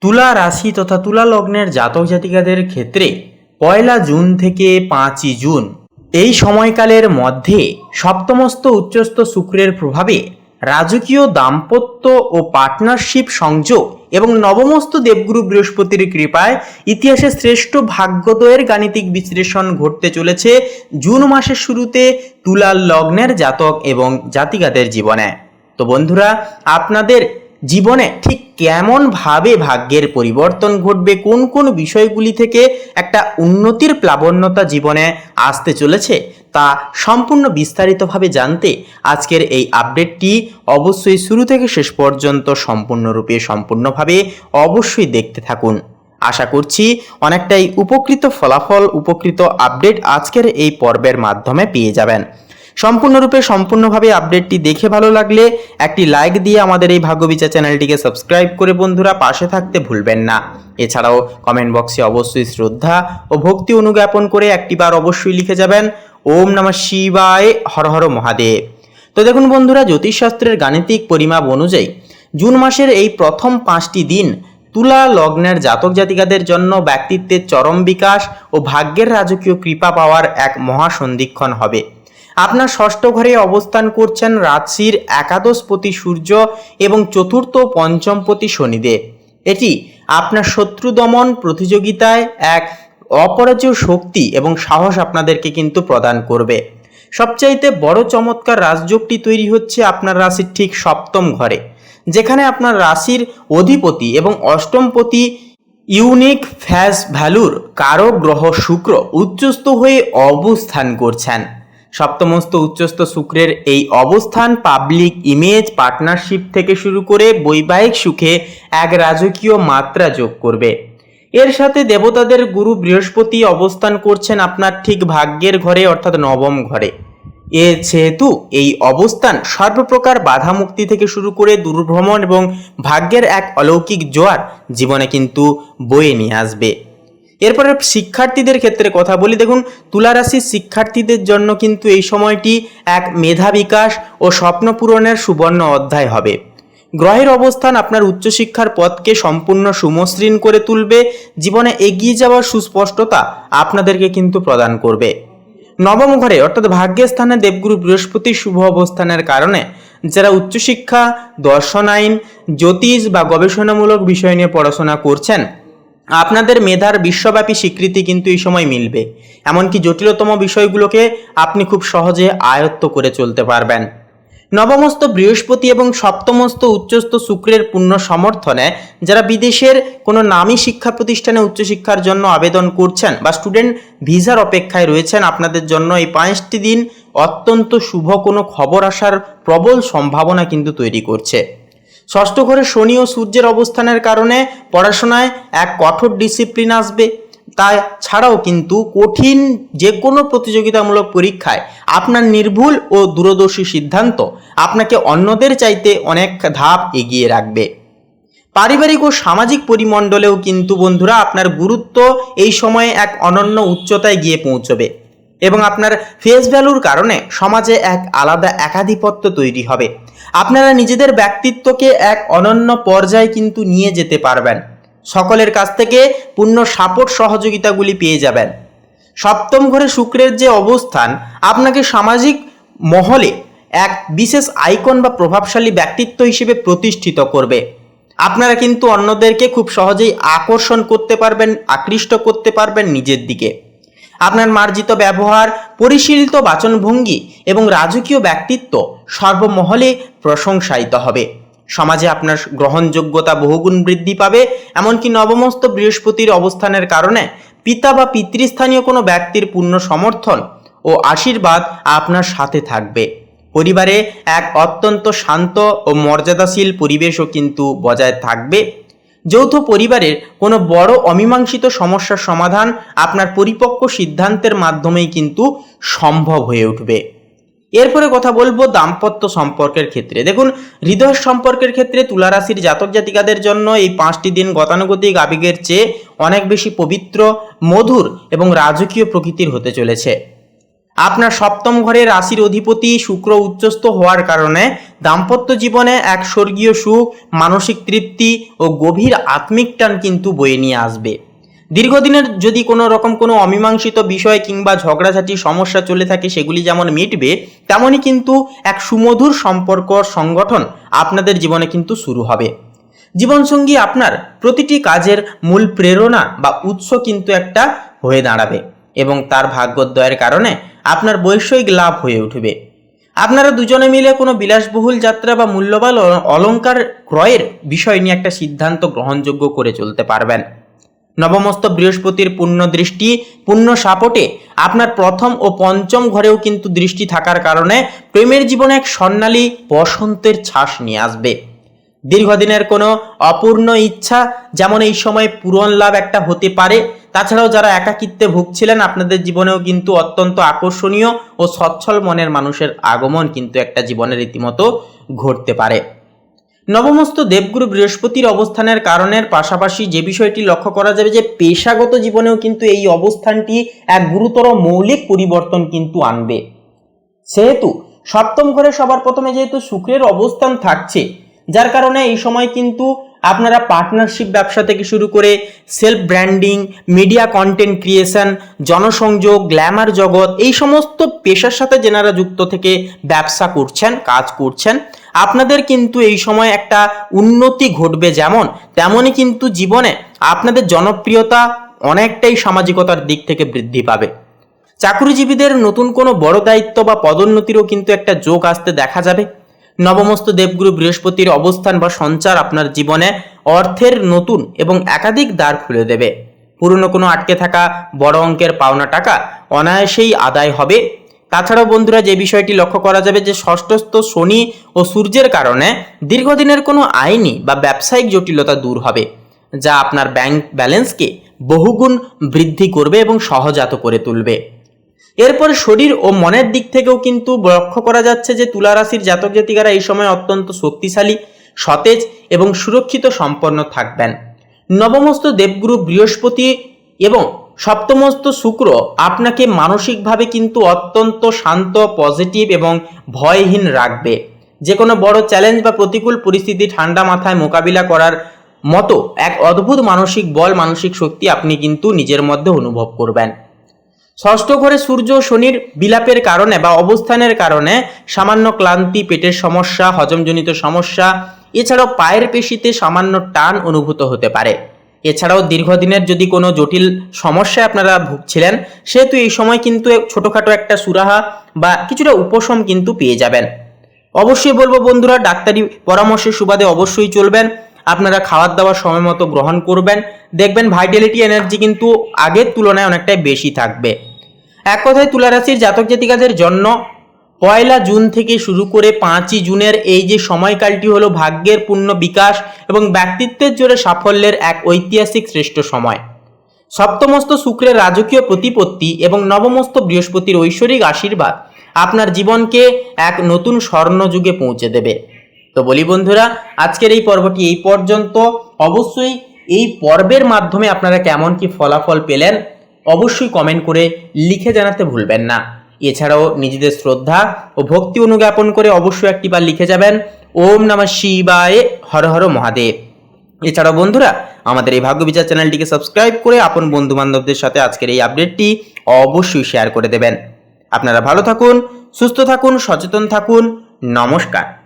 তুলা রাশি তথা তুলা লগ্নের জাতক জাতিকাদের ক্ষেত্রে 1 জুন থেকে 5 জুন এই সময়কালের মধ্যে সপ্তমস্ত উচ্চস্থ শুক্রের প্রভাবে রাজকীয় দাম্পত্য ও পার্টনারশিপ সংযোগ এবং নবমস্ত দেবগুরু বৃহস্পতির কৃপায় ইতিহাসে শ্রেষ্ঠ ভাগ্যোদয়ের গাণিতিক বিশ্লেষণ ঘটতে চলেছে জুন মাসের শুরুতে তুলা লগ্নের জাতক এবং জাতিকাদের জীবনে। তো বন্ধুরা, আপনাদের জীবনে ঠিক কেমনভাবে ভাগ্যের পরিবর্তন ঘটবে, কোন কোন বিষয়গুলি থেকে একটা উন্নতির প্লাবন্যতা জীবনে আসতে চলেছে তা সম্পূর্ণ বিস্তারিতভাবে জানতে আজকের এই আপডেটটি অবশ্যই শুরু থেকে শেষ পর্যন্ত সম্পূর্ণভাবে অবশ্যই দেখতে থাকুন। আশা করছি অনেকটাই উপকৃত ফলাফল, উপকৃত আপডেট আজকের এই পর্বের মাধ্যমে পেয়ে যাবেন। সম্পূর্ণভাবে আপডেটটি দেখে ভালো লাগলে একটি লাইক দিয়ে আমাদের এই ভাগ্যবিচার চ্যানেলটিকে সাবস্ক্রাইব করে বন্ধুরা পাশে থাকতে ভুলবেন না। এছাড়াও কমেন্ট বক্সে অবশ্যই শ্রদ্ধা ও ভক্তি অনুজ্ঞাপন করে একটিবার অবশ্যই লিখে যাবেন ওম নমঃ শিবায়, হর হর মহাদেব। তো দেখুন বন্ধুরা, জ্যোতিষশাস্ত্রের গাণিতিক পরিমাপ অনুযায়ী জুন মাসের এই প্রথম 5টি দিন তুলা লগ্নের জাতক জাতিকাদের জন্য ব্যক্তিত্বের চরম বিকাশ ও ভাগ্যের রাজকীয় কৃপা পাওয়ার এক মহাসন্ধিক্ষণ হবে। আপনার ষষ্ঠ ঘরে অবস্থান করছেন রাশির একাদশপতি সূর্য এবং চতুর্থ ও পঞ্চমপতি শনিদেব। এটি আপনার শত্রু দমন প্রতিযোগিতায় এক অপরাজেয় শক্তি এবং সাহস আপনাদেরকে কিন্তু প্রদান করবে। সবচাইতে বড় চমৎকার রাজযোগটি তৈরি হচ্ছে আপনার রাশির ঠিক সপ্তম ঘরে, যেখানে আপনার রাশির অধিপতি এবং অষ্টমপতি ইউনিক ফ্যাস ভ্যালুর কারক গ্রহ শুক্র উচ্চস্থ হয়ে অবস্থান করছেন। সপ্তমস্ত উচ্চস্থ শুক্রের এই অবস্থান পাবলিক ইমেজ, পার্টনারশিপ থেকে শুরু করে বৈবাহিক সুখে এক রাজকীয় মাত্রা যোগ করবে। এর সাথে দেবতাদের গুরু বৃহস্পতি অবস্থান করছেন আপনার ঠিক ভাগ্যের ঘরে অর্থাৎ নবম ঘরে। যেহেতু এই অবস্থান সর্বপ্রকার বাধা মুক্তি থেকে শুরু করে দূরভ্রমণ এবং ভাগ্যের এক অলৌকিক জোয়ার জীবনে কিন্তু বয়ে নিয়ে আসবে। এরপরে শিক্ষার্থীদের ক্ষেত্রে কথা বলি। দেখুন, তুলা রাশির শিক্ষার্থীদের জন্য কিন্তু এই সময়টি এক মেধা বিকাশ ও স্বপ্ন পূরণের সুবর্ণ অধ্যায় হবে। গ্রহের অবস্থান আপনার উচ্চশিক্ষার পথকে সম্পূর্ণ সুমসৃণ করে তুলবে, জীবনে এগিয়ে যাওয়ার সুস্পষ্টতা আপনাদেরকে কিন্তু প্রদান করবে। নবম ঘরে অর্থাৎ ভাগ্যের স্থানে দেবগুরু বৃহস্পতির শুভ অবস্থানের কারণে যারা উচ্চশিক্ষা, দর্শন, আইন, জ্যোতিষ বা গবেষণামূলক বিষয় নিয়ে পড়াশোনা করছেন, আপনাদের মেধার বিশ্বব্যাপী স্বীকৃতি কিন্তু এই সময় মিলবে। এমনকি জটিলতম বিষয়গুলোকে আপনি খুব সহজে আয়ত্ত করে চলতে পারবেন। নবমস্ত বৃহস্পতি এবং সপ্তমস্ত উচ্চস্থ শুক্রের পূর্ণ সমর্থনে যারা বিদেশের কোনো নামী শিক্ষা প্রতিষ্ঠানে উচ্চশিক্ষার জন্য আবেদন করছেন বা স্টুডেন্ট ভিসার অপেক্ষায় রয়েছেন, আপনাদের জন্য এই 5টি দিন অত্যন্ত শুভ কোনো খবর আসার প্রবল সম্ভাবনা কিন্তু তৈরি করছে। ষষ্ঠ ঘরে শনি ও সূর্যের অবস্থানের কারণে পড়াশোনায় এক কঠোর ডিসিপ্লিন আসবে। তা ছাড়াও কিন্তু কঠিন যে কোনো প্রতিযোগিতামূলক পরীক্ষায় আপনার নির্ভুল ও দূরদর্শী সিদ্ধান্ত আপনাকে অন্যদের চাইতে অনেক ধাপ এগিয়ে রাখবে। পারিবারিক ও সামাজিক পরিমণ্ডলেও কিন্তু বন্ধুরা আপনার গুরুত্ব এই সময়ে এক অনন্য উচ্চতায় গিয়ে পৌঁছবে এবং আপনার ফেস ভ্যালুর কারণে সমাজে এক আলাদা একাধিপত্য তৈরি হবে। আপনারা নিজেদের ব্যক্তিত্বকে এক অনন্য পর্যায়ে কিন্তু নিয়ে যেতে পারবেন। সকলের কাছ থেকে পূর্ণ সাপোর্ট সহযোগিতাগুলি পেয়ে যাবেন। সপ্তম ঘরে শুক্রের যে অবস্থান আপনাকে সামাজিক মহলে এক বিশেষ আইকন বা প্রভাবশালী ব্যক্তিত্ব হিসেবে প্রতিষ্ঠিত করবে। আপনারা কিন্তু অন্যদেরকে খুব সহজেই আকর্ষণ করতে পারবেন, আকৃষ্ট করতে পারবেন নিজের দিকে। আপনার মার্জিত ব্যবহার, পরিশীলিত বাচনভঙ্গি এবং রাজকীয় ব্যক্তিত্ব সর্বমহলে প্রশংসায়িত হবে। সমাজে আপনার গ্রহণযোগ্যতা বহুগুণ বৃদ্ধি পাবে। এমনকি নবমস্ত বৃহস্পতির অবস্থানের কারণে পিতা বা পিতৃস্থানীয় কোনো ব্যক্তির পূর্ণ সমর্থন ও আশীর্বাদ আপনার সাথে থাকবে। পরিবারে এক অত্যন্ত শান্ত ও মর্যাদাশীল পরিবেশও কিন্তু বজায় থাকবে। যৌথ পরিবারের কোনো বড় অমীমাংসিত সমস্যার সমাধান আপনার পরিপক্ক সিদ্ধান্তের মাধ্যমেই কিন্তু সম্ভব হয়ে উঠবে। এরপরে কথা বলবো দাম্পত্য সম্পর্কের ক্ষেত্রে। দেখুন, হৃদয় সম্পর্কের ক্ষেত্রে তুলা রাশির জাতক জাতিকাদের জন্য এই 5টি দিন গতানুগতিক আবেগের চেয়ে অনেক বেশি পবিত্র, মধুর এবং রাজকীয় প্রকৃতির হতে চলেছে। আপনার সপ্তম ঘরে রাশির অধিপতি শুক্র উচ্চস্থ হওয়ার কারণে দাম্পত্য জীবনে এক স্বর্গীয় সুখ, মানসিক তৃপ্তি ও গভীর আত্মিক টান কিন্তু বয়ে নিয়ে আসবে। দীর্ঘদিনের যদি কোনো রকম কোনো অমীমাংসিত বিষয় কিংবা ঝগড়াঝাটির সমস্যা চলে থাকে সেগুলি যেমন মিটবে, তেমনই কিন্তু এক সুমধুর সম্পর্ক সংগঠন আপনাদের জীবনে কিন্তু শুরু হবে। জীবনসঙ্গী আপনার প্রতিটি কাজের মূল প্রেরণা বা উৎস কিন্তু একটা হয়ে দাঁড়াবে এবং তার ভাগ্যোদয়ের কারণে আপনার বৈষয়িক লাভ হয়ে উঠবে। আপনারা দুজনে মিলে কোনো বিলাসবহুল যাত্রা বা মূল্যবান অলংকার ক্রয়ের বিষয় নিয়ে একটা সিদ্ধান্ত গ্রহণযোগ্য করে চলতে পারবেন। নবমস্ত বৃহস্পতির পূর্ণ দৃষ্টি, পূর্ণ সাপোর্টে আপনার প্রথম ও পঞ্চম ঘরেও কিন্তু দৃষ্টি থাকার কারণে প্রেমের জীবনে এক স্বর্ণালী বসন্তের ছাস নিয়ে আসবে। দীর্ঘদিনের কোনো অপূর্ণ ইচ্ছা যেমন এই সময় পূরণ লাভ একটা হতে পারে। তাছাড়াও যারা একাকিত্বে ভুগছিলেন, আপনাদের জীবনেও কিন্তু অত্যন্ত আকর্ষণীয় ও সচ্ছল মনের মানুষের আগমন কিন্তু একটা জীবনে রীতিমতো ঘটতে পারে। নবমস্ত দেবগুরু বৃহস্পতির অবস্থানের কারণের পাশাপাশি যে বিষয়টি লক্ষ্য করা যাবে যে পেশাগত জীবনেও কিন্তু এই অবস্থানটি এক গুরুতর মৌলিক পরিবর্তন কিন্তু আনবে। সেহেতু সপ্তম ঘরে সবার প্রথমে যেহেতু শুক্রের অবস্থান থাকছে, যার কারণে এই সময় কিন্তু আপনারা পার্টনারশিপ ব্যবসা থেকে শুরু করে self branding, media content creation, জনসংযোগ, গ্ল্যামার জগৎ, এই সমস্ত পেশার সাথে যেনারা যুক্ত থেকে ব্যবসা করছেন, কাজ করছেন, আপনাদের কিন্তু এই সময় একটা উন্নতি ঘটবে। যেমন তেমনই কিন্তু জীবনে আপনাদের জনপ্রিয়তা অনেকটাই সামাজিকতার দিক থেকে বৃদ্ধি পাবে। চাকরিজীবীদের নতুন কোনো বড় দায়িত্ব বা পদোন্নতিরও কিন্তু একটা যোগ আসতে দেখা যাবে। নবমস্ত দেবগুরু বৃহস্পতির অবস্থান বা সঞ্চার আপনার জীবনে অর্থের নতুন এবং একাধিক দ্বার খুলে দেবে। পুরনো কোনো আটকে থাকা বড় অঙ্কের পাওনা টাকা অনায়াসেই আদায় হবে। তাছাড়াও বন্ধুরা, যে বিষয়টি লক্ষ্য করা যাবে যে ষষ্ঠস্থ শনি ও সূর্যের কারণে দীর্ঘদিনের কোনো আইনি বা ব্যবসায়িক জটিলতা দূর হবে, যা আপনার ব্যাংক ব্যালেন্সকে বহুগুণ বৃদ্ধি করবে এবং সহজাত করে তুলবে। এরপর শরীর ও মনের দিক থেকেও কিন্তু লক্ষ্য করা যাচ্ছে যে তুলা রাশির জাতক জাতিকারা এই সময় অত্যন্ত শক্তিশালী, সতেজ এবং সুরক্ষিত সম্পন্ন থাকবেন। নবমস্ত দেবগুরু বৃহস্পতি এবং সপ্তমস্ত শুক্র আপনাকে মানসিকভাবে কিন্তু অত্যন্ত শান্ত, পজিটিভ এবং ভয়হীন রাখবে। যে কোনো বড় চ্যালেঞ্জ বা প্রতিকূল পরিস্থিতি ঠান্ডা মাথায় মোকাবিলা করার মতো এক অদ্ভুত মানসিক বল, মানসিক শক্তি আপনি কিন্তু নিজের মধ্যে অনুভব করবেন। ষষ্ঠ ঘরে সূর্য শনির বিলাপের কারণে বা অবস্থানের কারণে সামান্য ক্লান্তি, পেটের সমস্যা, হজমজনিত সমস্যা, এছাড়াও পায়ের পেশিতে সামান্য টান অনুভূত হতে পারে। এছাড়াও দীর্ঘদিনের যদি কোনো জটিল সমস্যায় আপনারা ভুগছিলেন, সেহেতু এই সময় কিন্তু ছোটোখাটো একটা সুরাহা বা কিছুটা উপশম কিন্তু পেয়ে যাবেন। অবশ্যই বলবো বন্ধুরা, ডাক্তারি পরামর্শের সুবাদে অবশ্যই চলবেন। আপনারা খাওয়ার দাওয়ার সময় মতো গ্রহণ করবেন, দেখবেন ভাইটালিটি এনার্জি কিন্তু আগের তুলনায় অনেকটাই বেশি থাকবে। এক কথায় তুলা রাশির জাতক জাতিকাদের জন্য 1 জুন থেকে শুরু করে 5 জুনের এই যে সময়কালটি হলো ভাগ্যের পূর্ণ বিকাশ এবং ব্যক্তিত্বের জোরে সাফল্যের এক ঐতিহাসিক শ্রেষ্ঠ সময়। সপ্তমস্ত শুক্রের রাজকীয় প্রতিপত্তি এবং নবমস্ত বৃহস্পতির ঐশ্বরিক আশীর্বাদ আপনার জীবনকে এক নতুন স্বর্ণযুগে পৌঁছে দেবে। তো বলি বন্ধুরা, আজকের এই পর্বটি এই পর্যন্ত। অবশ্যই এই পর্বের মাধ্যমে আপনারা কেমন কি ফলাফল পেলেন অবশ্যই কমেন্ট করে লিখে জানাতে ভুলবেন না। এছাড়াও নিজেদের শ্রদ্ধা ও ভক্তি অনুজ্ঞাপন করে অবশ্যই একটিবার লিখে যাবেন ওম নমঃ শিবায়, হর হর মহাদেব। এছাড়াও বন্ধুরা, আমাদের এই ভাগ্য বিচার চ্যানেলটিকে সাবস্ক্রাইব করে আপন বন্ধু বান্ধবদের সাথে আজকের এই আপডেটটি অবশ্যই শেয়ার করে দেবেন। আপনারা ভালো থাকুন, সুস্থ থাকুন, সচেতন থাকুন। নমস্কার।